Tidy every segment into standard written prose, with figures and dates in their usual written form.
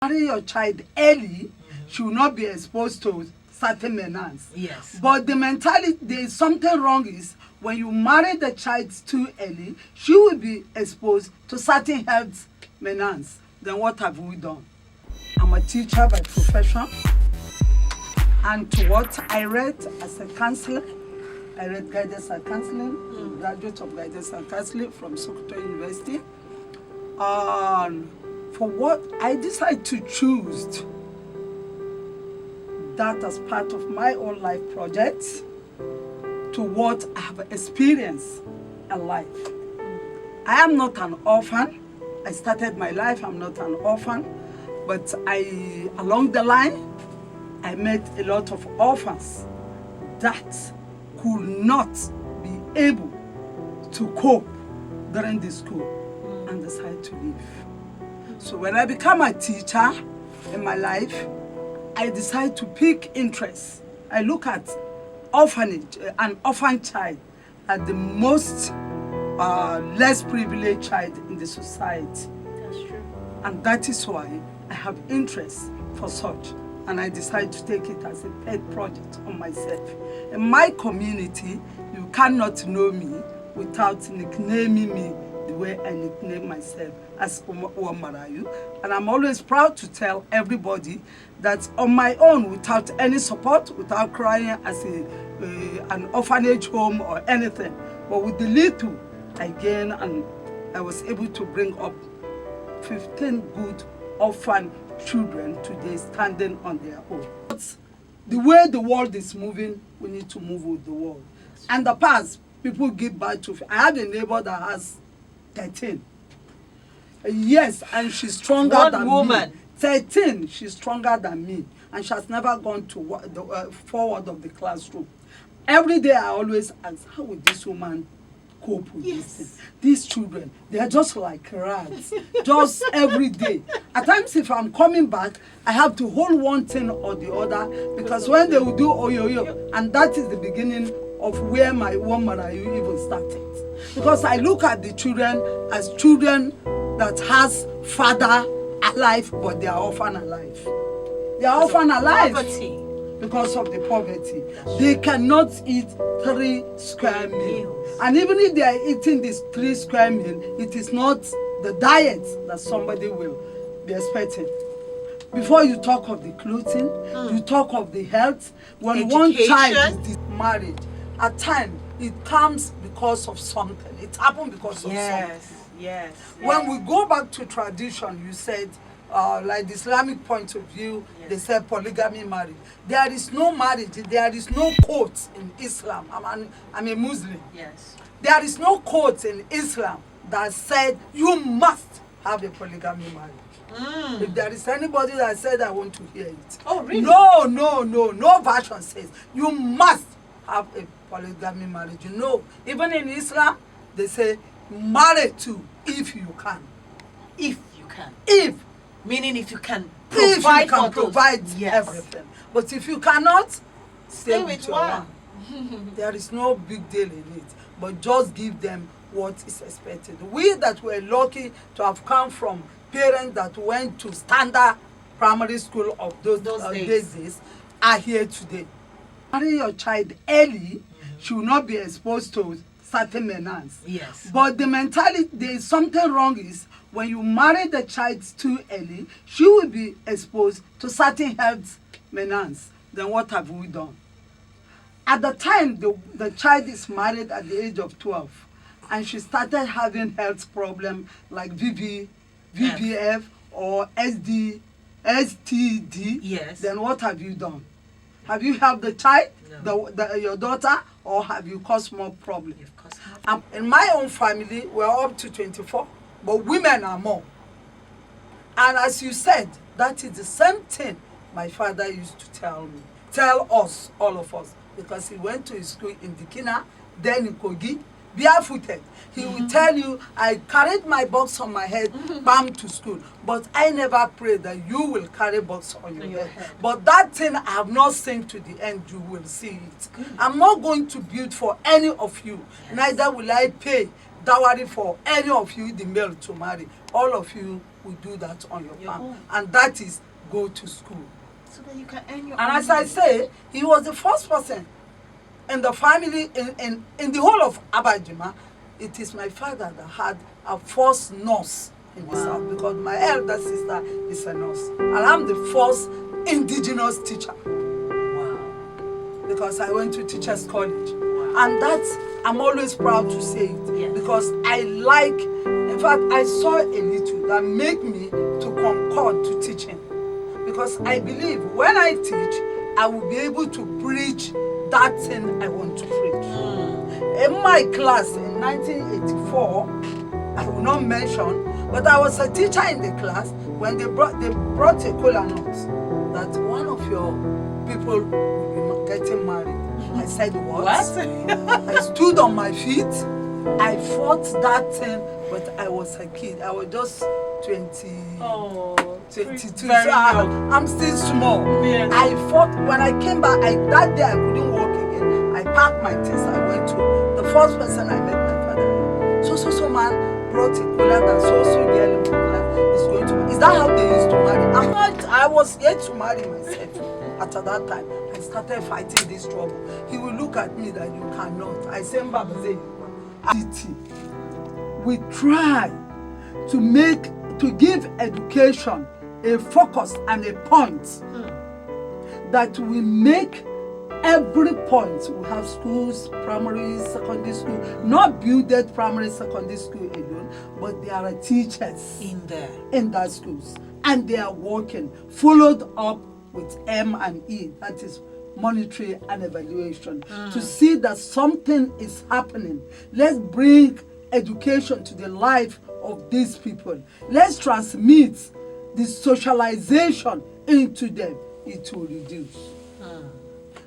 Marry your child early, she will not be exposed to certain menace. Yes. But the mentality, there is something wrong is when you marry the child too early, she will be exposed to certain health menace. Then what have we done? I'm a teacher by profession. And to what I read as a counselor, I read guidance and counseling, graduate of guidance and counseling from Sokoto University. For what I decided to choose that as part of my own life project to what I have experienced in life. I am not an orphan. I started my life, I'm not an orphan, but along the line, I met a lot of orphans that could not be able to cope during the school and decided to leave. So when I became a teacher in my life, I decided to pick interest. I look at orphanage, an orphan child, as the most less privileged child in the society. That's true. And that is why I have interest for such. And I decided to take it as a pet project on myself. In my community, you cannot know me without nicknaming me the way I nickname myself as Uwamarayu. And I'm always proud to tell everybody that on my own, without any support, without crying as an orphanage home or anything, but with the little I gained, and I was able to bring up 15 good orphan children today standing on their own. The way the world is moving, we need to move with the world. And the past, people give birth to. I have a neighbor that has 13. Yes, and she's stronger than woman. me. 13, she's stronger than me. And she has never gone to the forward of the classroom. Every day I always ask, how would this woman cope with this thing? These children, they are just like rats, just every day. At times, if I'm coming back, I have to hold one thing or the other, because when they will do oyoyo, and that is the beginning of where my Uwamarayu even started. Because I look at the children as children that has father alive, but they are orphan alive. They are orphan alive. Poverty. Because of the poverty. They cannot eat 3 square meals. And even if they are eating this 3 square meal, it is not the diet that somebody will be expecting. Before you talk of the clothing, you talk of the health. When one child is married, at times it comes because of something. It happens because of something. Yes. When we go back to tradition, you said, like the Islamic point of view, they say polygamy marriage. There is no marriage, there is no code in Islam. I'm a Muslim. Yes. There is no code in Islam that said you must have a polygamy marriage. If there is anybody that said, I want to hear it. Oh, really? No version says you must have a polygamy marriage. You know, even in Islam, they say marry too if you can. If you can. If. Meaning if you can If you provide can for provide those. Yes. everything. But if you cannot, stay with your one. one. There is no big deal in it. But just give them what is expected. We that were lucky to have come from parents that went to standard primary school of those days are here today. Marry your child early, she will not be exposed to certain menace. Yes. But the mentality, there is something wrong is when you marry the child too early, she will be exposed to certain health menace. Then what have we done? At the time the child is married at the age of 12, and she started having health problems like VVF or STD, yes. Then what have you done? Have you helped the child, No. your daughter, or have you caused more problems? In my own family, we're up to 24, but women are more. And as you said, that is the same thing my father used to tell us, all of us, because he went to his school in Dikina, then in Kogi, barefooted. He will tell you, I carried my box on my head, bam, to school. But I never prayed that you will carry box on your head. But that thing I have not seen to the end, you will see it. I'm not going to build for any of you. Neither will I pay dowry for any of you, the male, to marry. All of you will do that on your palm. own. And that is go to school. So that you can earn your And own as I money. say, he was the first person in the family, in the whole of Abajima. It is my father that had a first nurse in the south, because my elder sister is a nurse. And I'm the first indigenous teacher, Wow. because I went to teachers college. And that's, I'm always proud to say it, Yes. because I like, in fact, I saw a little that made me to concord to teaching. Because I believe when I teach, I will be able to preach that thing I want to preach. In my class in 1984, I will not mention, but I was a teacher in the class when they brought a cola note that one of your people will be getting married. I said, what? I stood on my feet. I fought that thing, but I was a kid. I was just 22. So Very young. I'm still small. Yes. I fought when I came back. That day I couldn't walk again. I packed my things. I went to the first person I met, my father. So man brought a cooler that so girl in my class is going to. Is that how they used to marry? I was yet to marry myself. At that time, I started fighting this trouble. He will look at me that you cannot. I say, Mbaba, we try to give education a focus and a point that we make every point. We have schools, primary, secondary school, not builded primary, secondary school alone, but there are teachers in that schools, and they are working, followed up with M and E, that is monitoring and evaluation, to see that something is happening. Let's bring education to the life of these people. Let's transmit the socialization into them. It will reduce.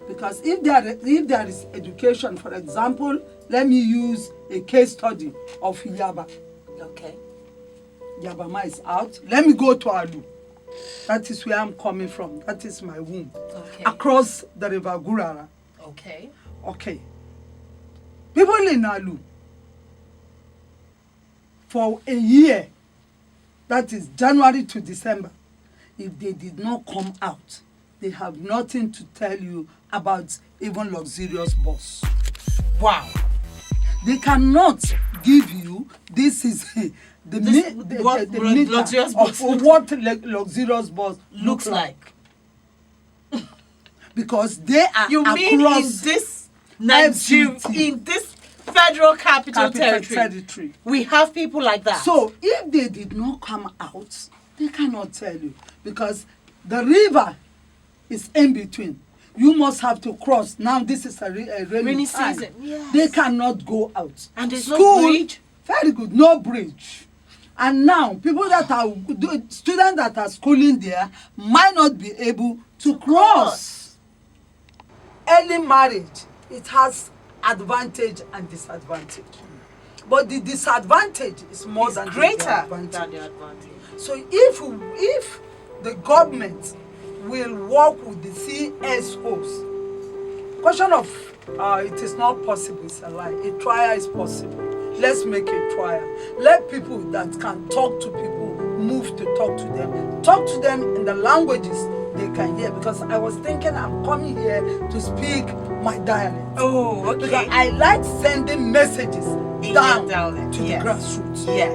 Because if there is education, for example, let me use a case study of Yaba. Okay. Yabama is out. Let me go to Alu. That is where I'm coming from. That is my womb. Okay. Across the river Gurara. Okay. Okay. People in Alu, for a year, that is January to December, if they did not come out, they have nothing to tell you about even luxurious bus. Wow. They cannot give you, this is the meter luxurious of bus what luxurious bus looks like. Because they are You across mean in this Nigeria, FCT, in this federal capital territory, we have people like that? So if they did not come out, they cannot tell you, because the river is in between. You must have to cross. Now this is a rainy time. season. Yes. They cannot go out. And there's no bridge? Very good, no bridge. And now people that are students that are schooling there might not be able to cross. Early marriage, it has advantage and disadvantage. But the disadvantage is more than greater the advantage. than the advantage. So if the government will work with the CSOs, question of it is not possible, it's a lie. A trial is possible. Let's make a trial. Let people that can talk to people move to talk to them. Talk to them in the languages they can hear, because I was thinking I'm coming here to speak my dialect. Oh, okay. Because I like sending messages In down your dialect, to yes. the grassroots. Yeah.